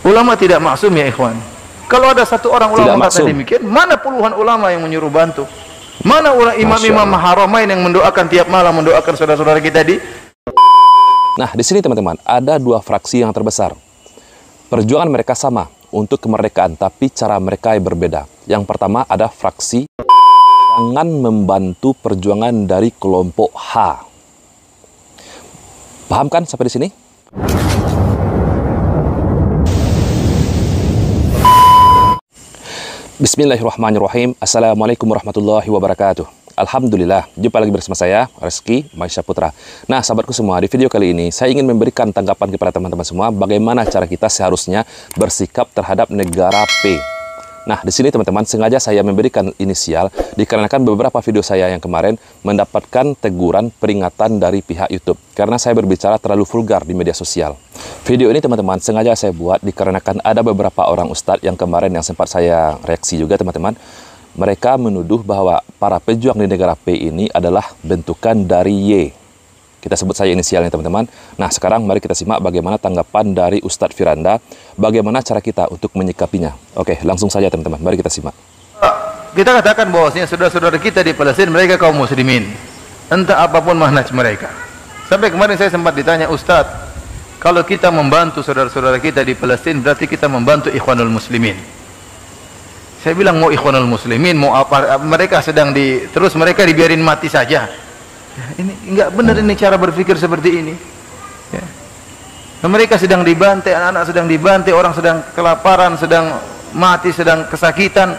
Ulama tidak maksum ya ikhwan. Kalau ada satu orang ulama kata demikian, mana puluhan ulama yang menyuruh bantu? Mana imam-imam haramain yang mendoakan tiap malam, mendoakan saudara-saudara kita di... Nah, di sini teman-teman, ada dua fraksi yang terbesar. Perjuangan mereka sama untuk kemerdekaan, tapi cara mereka berbeda. Yang pertama ada fraksi jangan membantu perjuangan dari kelompok H. Paham kan sampai di sini? Bismillahirrahmanirrahim. Assalamualaikum warahmatullahi wabarakatuh. Alhamdulillah, jumpa lagi bersama saya, Reski Maisha Putra. Nah, sahabatku semua, di video kali ini saya ingin memberikan tanggapan kepada teman-teman semua bagaimana cara kita seharusnya bersikap terhadap negara P. Nah, di sini teman-teman sengaja saya memberikan inisial dikarenakan beberapa video saya yang kemarin mendapatkan teguran peringatan dari pihak YouTube karena saya berbicara terlalu vulgar di media sosial. Video ini teman-teman sengaja saya buat dikarenakan ada beberapa orang ustadz yang kemarin yang sempat saya reaksi juga teman-teman. Mereka menuduh bahwa para pejuang di negara P ini adalah bentukan dari Y. Kita sebut saja inisialnya teman-teman. Nah, sekarang mari kita simak bagaimana tanggapan dari Ustadz Firanda, bagaimana cara kita untuk menyikapinya. Oke, langsung saja teman-teman, mari kita simak. Kita katakan bahwasanya saudara-saudara kita di Palestina, mereka kaum muslimin, entah apapun manhaj mereka. Sampai kemarin saya sempat ditanya, Ustadz, kalau kita membantu saudara-saudara kita di Palestina, berarti kita membantu ikhwanul muslimin. Saya bilang, mau ikhwanul muslimin, mau apa, mereka sedang terus mereka dibiarin mati saja. Ini enggak benar, ini cara berpikir seperti ini ya. Mereka sedang dibantai, anak-anak sedang dibantai, orang sedang kelaparan, sedang mati, sedang kesakitan.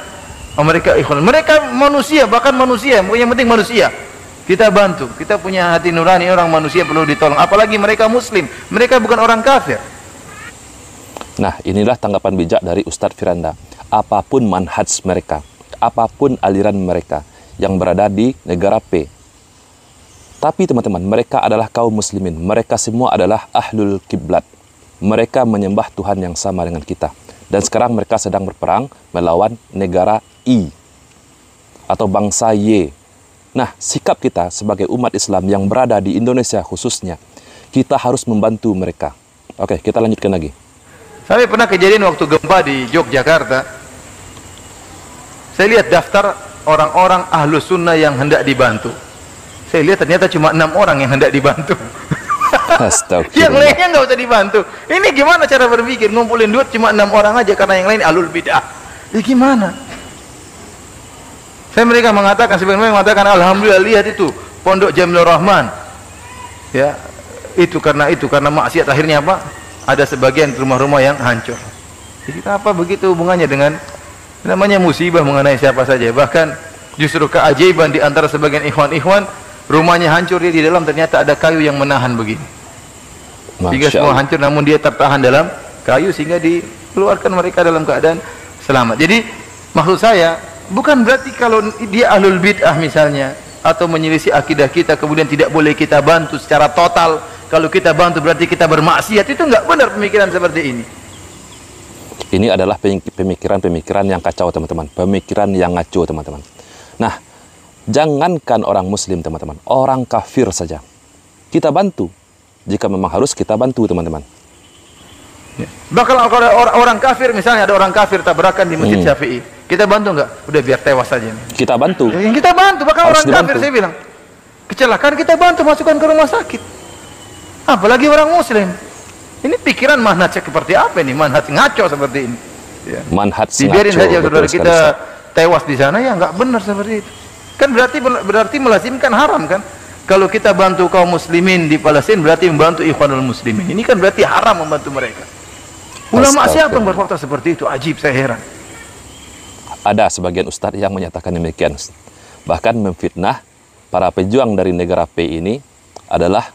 Mereka ikhwan, mereka manusia, bahkan manusia, yang penting manusia kita bantu. Kita punya hati nurani, orang manusia perlu ditolong, apalagi mereka muslim, mereka bukan orang kafir. Nah, inilah tanggapan bijak dari Ustadz Firanda. Apapun manhaj mereka, apapun aliran mereka yang berada di negara P, tapi teman-teman, mereka adalah kaum muslimin. Mereka semua adalah ahlul kiblat. Mereka menyembah Tuhan yang sama dengan kita. Dan sekarang mereka sedang berperang melawan negara I atau bangsa Y. Nah, sikap kita sebagai umat Islam yang berada di Indonesia khususnya, kita harus membantu mereka. Oke, kita lanjutkan lagi. Saya pernah kejadian waktu gempa di Yogyakarta. Saya lihat daftar orang-orang ahlus sunnah yang hendak dibantu. Saya lihat ternyata cuma 6 orang yang hendak dibantu. Yang lainnya nggak usah dibantu. Ini gimana cara berpikir? Ngumpulin duit cuma 6 orang aja karena yang lain ahlul bidah. Ini gimana? Mereka mengatakan, sebenarnya mengatakan, alhamdulillah lihat itu Pondok Jamilur Rahman. Ya, itu karena maksiat akhirnya apa? Ada sebagian rumah-rumah yang hancur. Jadi apa begitu hubungannya dengan namanya musibah mengenai siapa saja? Bahkan justru keajaiban di antara sebagian ikhwan-ikhwan, rumahnya hancur, dia di dalam ternyata ada kayu yang menahan begini. Sehingga semua hancur namun dia tertahan dalam kayu sehingga dikeluarkan mereka dalam keadaan selamat. Jadi maksud saya bukan berarti kalau dia ahlul bid'ah misalnya atau menyelisih akidah kita kemudian tidak boleh kita bantu secara total. Kalau kita bantu berarti kita bermaksiat. Itu enggak benar pemikiran seperti ini. Ini adalah pemikiran-pemikiran yang kacau teman-teman. Pemikiran yang ngaco teman-teman. Nah, jangankan orang muslim teman-teman, orang kafir saja kita bantu jika memang harus kita bantu teman-teman ya. Bahkan kalau orang kafir, misalnya ada orang kafir tabrakan di Masjid Syafi'i, kita bantu nggak? Udah biar tewas saja nih. Kita bantu ya, kita bantu, bahkan harus orang dibantu. Kafir saya bilang kecelakaan kita bantu, masukkan ke rumah sakit, apalagi orang muslim. Ini pikiran manhaj seperti apa ini? Manhaj ngaco seperti ini ya. Manhaj dibiarin saja saudara kita tewas di sana, ya nggak benar seperti itu. Kan berarti melazimkan haram kan? Kalau kita bantu kaum muslimin di Palestina berarti membantu ikhwanul muslimin. Ini kan berarti haram membantu mereka. Ulama siapa yang berfatwa seperti itu? Ajib, saya heran. Ada sebagian ustadz yang menyatakan demikian. Bahkan memfitnah para pejuang dari negara P ini adalah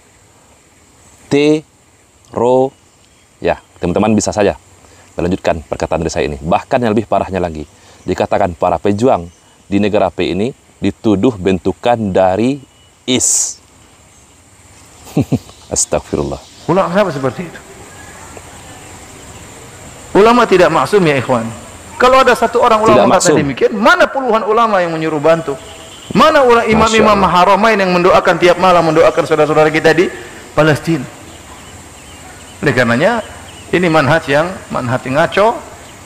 ya, teman-teman bisa saja melanjutkan perkataan dari saya ini. Bahkan yang lebih parahnya lagi, dikatakan para pejuang di negara P ini dituduh bentukan dari IS. Astagfirullah. Ulama siapa seperti itu? Ulama tidak maksum ya ikhwan. Kalau ada satu orang ulama kata demikian, mana puluhan ulama yang menyuruh bantu? Mana imam-imam haramain yang mendoakan tiap malam, mendoakan saudara-saudara kita di Palestina? Oleh karenanya Ini manhaj yang ngaco,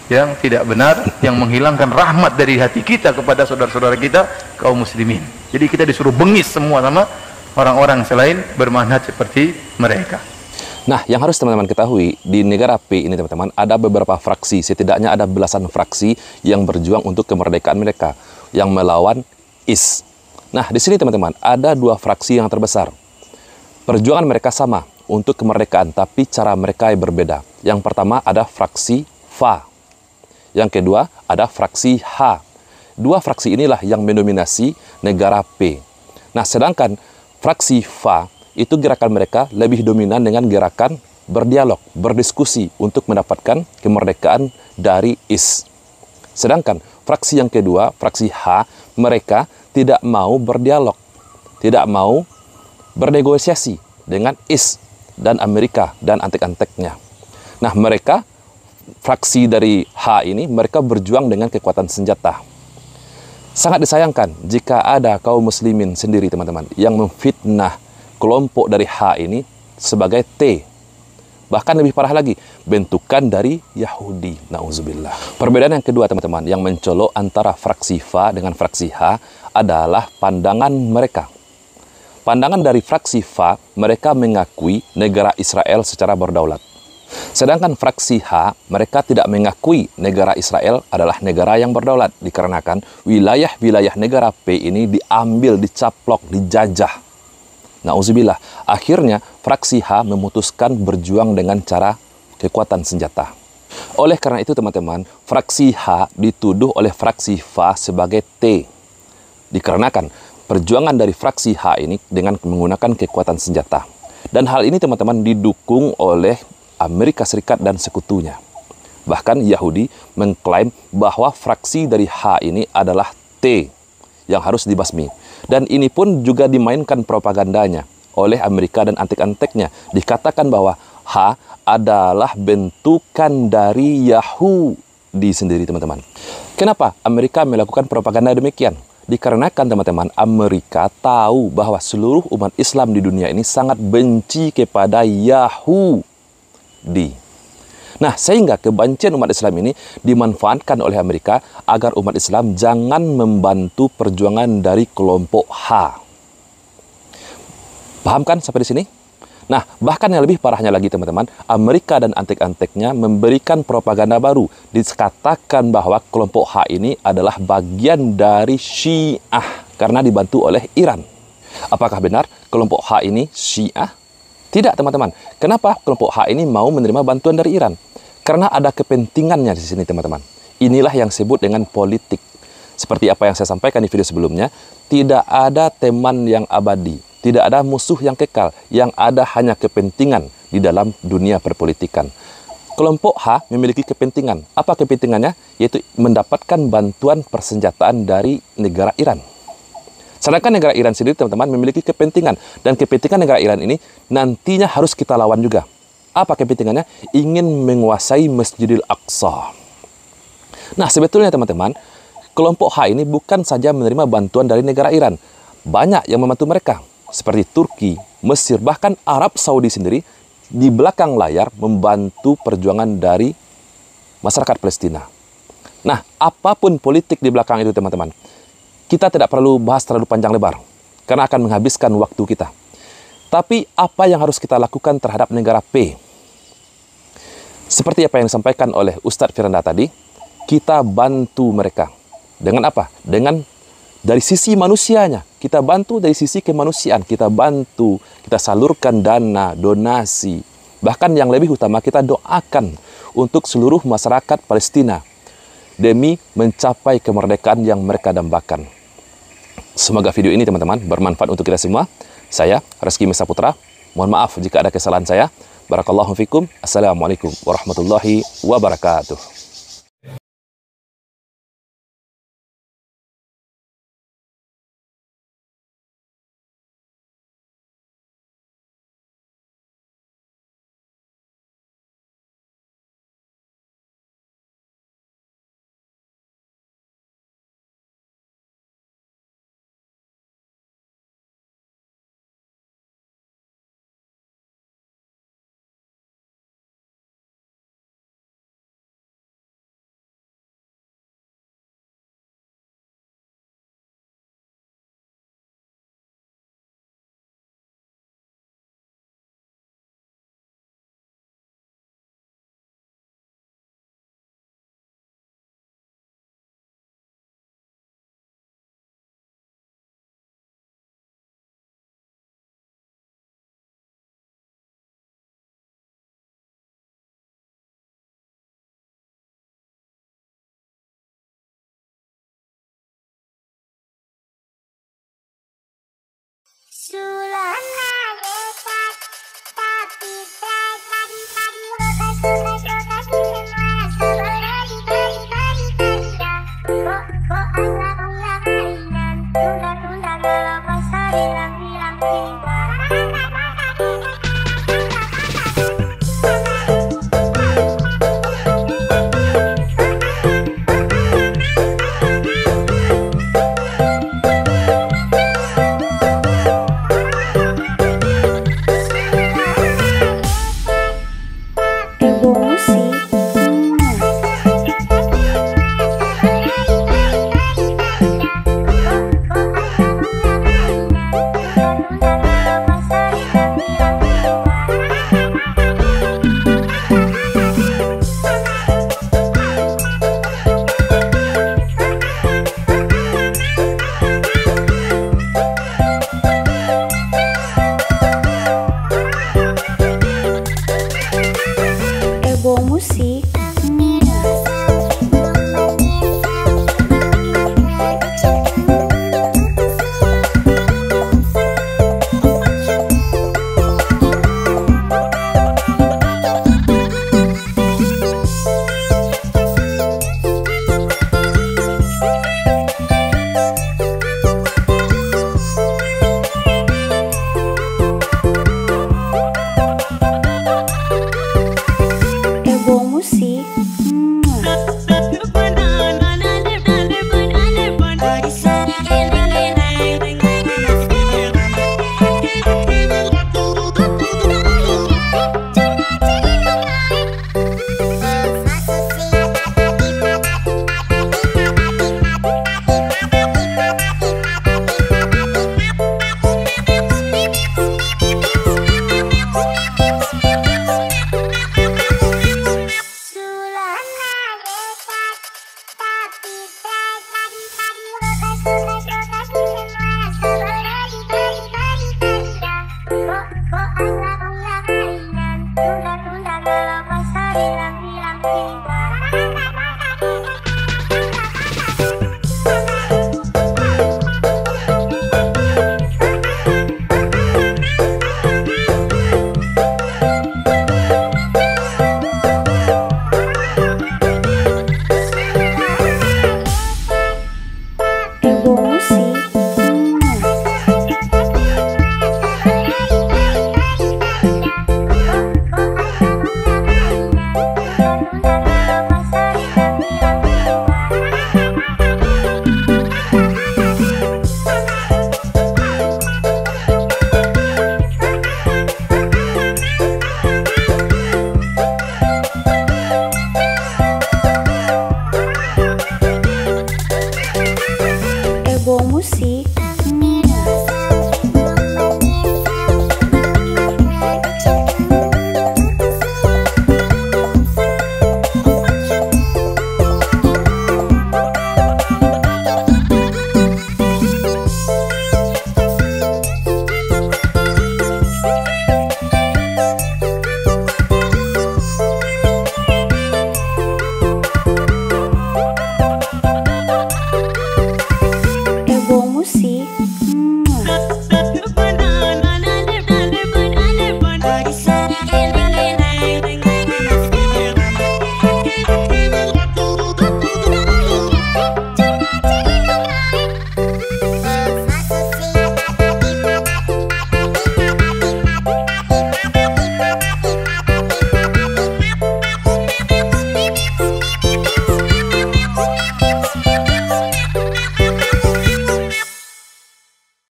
yang tidak benar, yang menghilangkan rahmat dari hati kita kepada saudara-saudara kita kaum muslimin. Jadi kita disuruh bengis semua sama orang-orang selain bermanhaj seperti mereka. Nah, yang harus teman-teman ketahui, di negara P ini teman-teman, ada beberapa fraksi, setidaknya ada belasan fraksi yang berjuang untuk kemerdekaan mereka, yang melawan IS. Nah, di sini teman-teman, ada dua fraksi yang terbesar. Perjuangan mereka sama untuk kemerdekaan, tapi cara mereka yang berbeda. Yang pertama ada fraksi FA. Yang kedua ada fraksi H. Dua fraksi inilah yang mendominasi negara P. Nah, sedangkan fraksi FA itu gerakan mereka lebih dominan dengan gerakan berdialog, berdiskusi untuk mendapatkan kemerdekaan dari IS. Sedangkan fraksi yang kedua, fraksi H, mereka tidak mau berdialog, tidak mau bernegosiasi dengan IS dan Amerika dan antek-anteknya. Nah, mereka, fraksi dari H ini, mereka berjuang dengan kekuatan senjata. Sangat disayangkan jika ada kaum muslimin sendiri teman-teman yang memfitnah kelompok dari H ini sebagai T. Bahkan lebih parah lagi, bentukan dari Yahudi. Na'udzubillah. Perbedaan yang kedua teman-teman, yang mencolok antara fraksi FA dengan fraksi H adalah pandangan mereka. Pandangan dari fraksi FA, mereka mengakui negara Israel secara berdaulat. Sedangkan fraksi H, mereka tidak mengakui negara Israel adalah negara yang berdaulat, dikarenakan wilayah-wilayah negara P ini diambil, dicaplok, dijajah. Na'udzubillah. Akhirnya fraksi H memutuskan berjuang dengan cara kekuatan senjata. Oleh karena itu teman-teman, fraksi H dituduh oleh fraksi FA sebagai T. Dikarenakan perjuangan dari fraksi H ini dengan menggunakan kekuatan senjata. Dan hal ini teman-teman didukung oleh Amerika Serikat dan sekutunya. Bahkan Yahudi mengklaim bahwa fraksi dari H ini adalah T yang harus dibasmi. Dan ini pun juga dimainkan propagandanya oleh Amerika dan antek-anteknya. Dikatakan bahwa H adalah bentukan dari Yahudi sendiri teman-teman. Kenapa Amerika melakukan propaganda demikian? Dikarenakan teman-teman, Amerika tahu bahwa seluruh umat Islam di dunia ini sangat benci kepada Yahudi. Nah, sehingga kebencian umat Islam ini dimanfaatkan oleh Amerika agar umat Islam jangan membantu perjuangan dari kelompok H. Paham kan sampai di sini? Nah, bahkan yang lebih parahnya lagi teman-teman, Amerika dan antek-anteknya memberikan propaganda baru. Dikatakan bahwa kelompok H ini adalah bagian dari Syiah karena dibantu oleh Iran. Apakah benar kelompok H ini Syiah? Tidak teman-teman. Kenapa kelompok H ini mau menerima bantuan dari Iran? Karena ada kepentingannya di sini teman-teman. Inilah yang disebut dengan politik. Seperti apa yang saya sampaikan di video sebelumnya, tidak ada teman yang abadi, tidak ada musuh yang kekal, yang ada hanya kepentingan di dalam dunia perpolitikan. Kelompok H memiliki kepentingan. Apa kepentingannya? Yaitu mendapatkan bantuan persenjataan dari negara Iran. Sedangkan negara Iran sendiri teman-teman memiliki kepentingan. Dan kepentingan negara Iran ini nantinya harus kita lawan juga. Apa kepentingannya? Ingin menguasai Masjidil Aqsa. Nah, sebetulnya teman-teman, kelompok H ini bukan saja menerima bantuan dari negara Iran. Banyak yang membantu mereka. Seperti Turki, Mesir, bahkan Arab Saudi sendiri di belakang layar membantu perjuangan dari masyarakat Palestina. Nah, apapun politik di belakang itu teman-teman, kita tidak perlu bahas terlalu panjang lebar, karena akan menghabiskan waktu kita. Tapi apa yang harus kita lakukan terhadap negara P? Seperti apa yang disampaikan oleh Ustadz Firanda tadi, kita bantu mereka. Dengan apa? Dengan dari sisi manusianya. Kita bantu dari sisi kemanusiaan. Kita bantu, kita salurkan dana, donasi. Bahkan yang lebih utama, kita doakan untuk seluruh masyarakat Palestina demi mencapai kemerdekaan yang mereka dambakan. Semoga video ini teman-teman bermanfaat untuk kita semua. Saya Reski Mesa Putra. Mohon maaf jika ada kesalahan saya. Barakallahu fikum. Assalamualaikum warahmatullahi wabarakatuh.